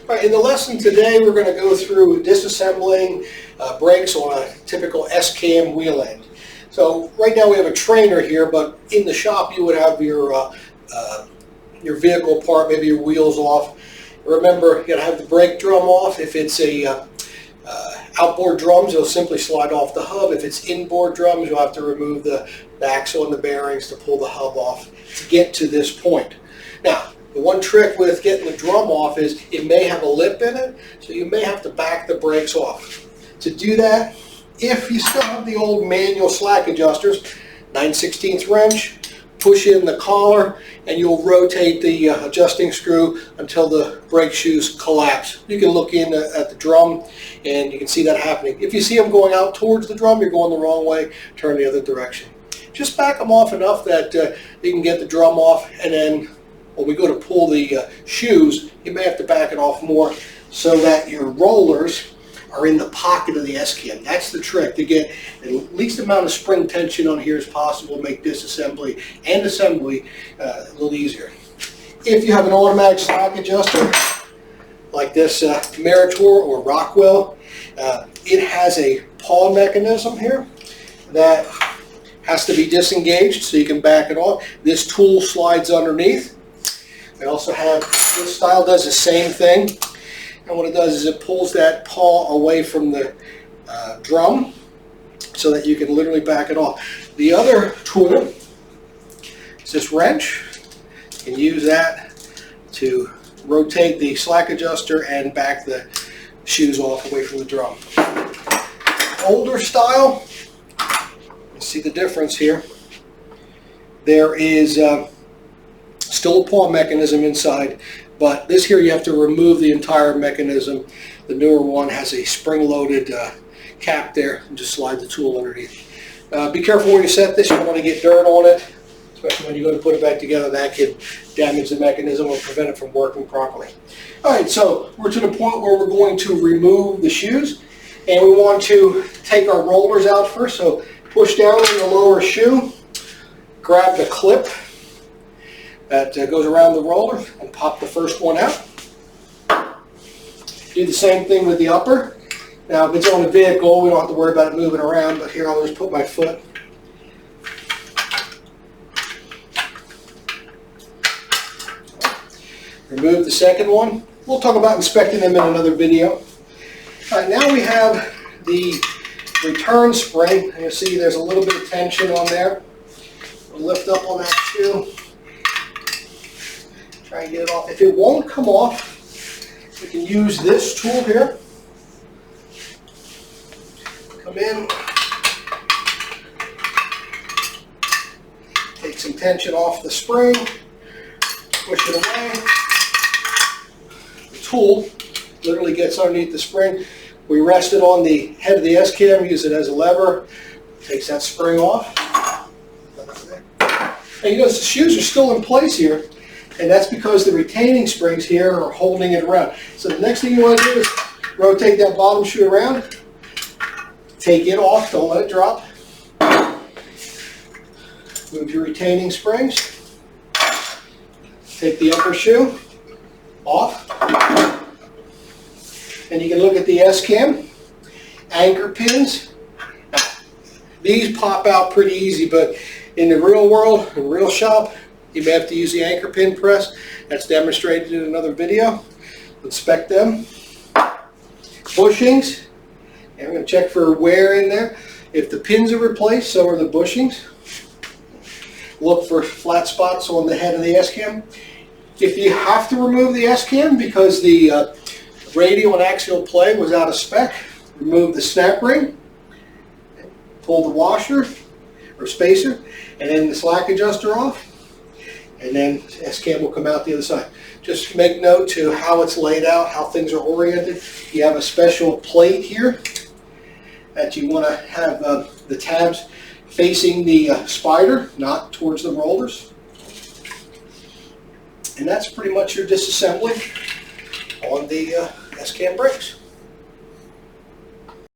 All right, in the lesson today, we're going to go through disassembling brakes on a typical S-cam wheel end. So right now we have a trainer here, but in the shop you would have your vehicle part, maybe your wheels off. Remember, you got to have the brake drum off. If it's a outboard drums, it'll simply slide off the hub. If it's inboard drums, you'll have to remove the axle and the bearings to pull the hub off to get to this point. Now, the one trick with getting the drum off is it may have a lip in it, so you may have to back the brakes off. To do that, if you still have the old manual slack adjusters, 9/16 wrench, push in the collar, and you'll rotate the adjusting screw until the brake shoes collapse. You can look in at the drum and you can see that happening. If you see them going out towards the drum, you're going the wrong way, turn the other direction. Just back them off enough that you can get the drum off, and then when we go to pull the shoes, you may have to back it off more so that your rollers are in the pocket of the S-cam. That's the trick, to get the least amount of spring tension on here as possible, make disassembly and assembly a little easier. If you have an automatic slack adjuster, like this Meritor or Rockwell, it has a pawl mechanism here that has to be disengaged so you can back it off. This tool slides underneath. I also have, this style does the same thing, and what it does is it pulls that pawl away from the drum so that you can literally back it off. The other tool is this wrench. You can use that to rotate the slack adjuster and back the shoes off away from the drum. Older style, you see the difference here. There is still a pawl mechanism inside, but this here you have to remove the entire mechanism. The newer one has a spring-loaded cap there, and just slide the tool underneath. Be careful where you set this. You don't want to get dirt on it, especially when you go to put it back together. That could damage the mechanism or prevent it from working properly. All right, so we're to the point where we're going to remove the shoes, and we want to take our rollers out first. So push down on the lower shoe, grab the clip that goes around the roller, and pop the first one out. Do the same thing with the upper. Now, if it's on a vehicle, we don't have to worry about it moving around, but here I'll just put my foot. Remove the second one. We'll talk about inspecting them in another video. All right, now we have the return spring. You see there's a little bit of tension on there. We'll lift up on that shoe. Try and get it off. If it won't come off, we can use this tool here. Come in, take some tension off the spring, push it away. The tool literally gets underneath the spring. We rest it on the head of the S-cam, use it as a lever, takes that spring off. And you notice the shoes are still in place here, and that's because the retaining springs here are holding it around. So the next thing you want to do is rotate that bottom shoe around, take it off, don't let it drop. Move your retaining springs. Take the upper shoe off. And you can look at the S-cam. Anchor pins. These pop out pretty easy, but in the real world, in the real shop, you may have to use the anchor pin press. That's demonstrated in another video. Inspect them. Bushings. And we're going to check for wear in there. If the pins are replaced, so are the bushings. Look for flat spots on the head of the S-cam. If you have to remove the S-cam because the radial and axial play was out of spec, remove the snap ring, pull the washer or spacer, and then the slack adjuster off, and then S-cam will come out the other side. Just make note to how it's laid out, how things are oriented. You have a special plate here that you want to have the tabs facing the spider, not towards the rollers. And that's pretty much your disassembly on the S-cam brakes.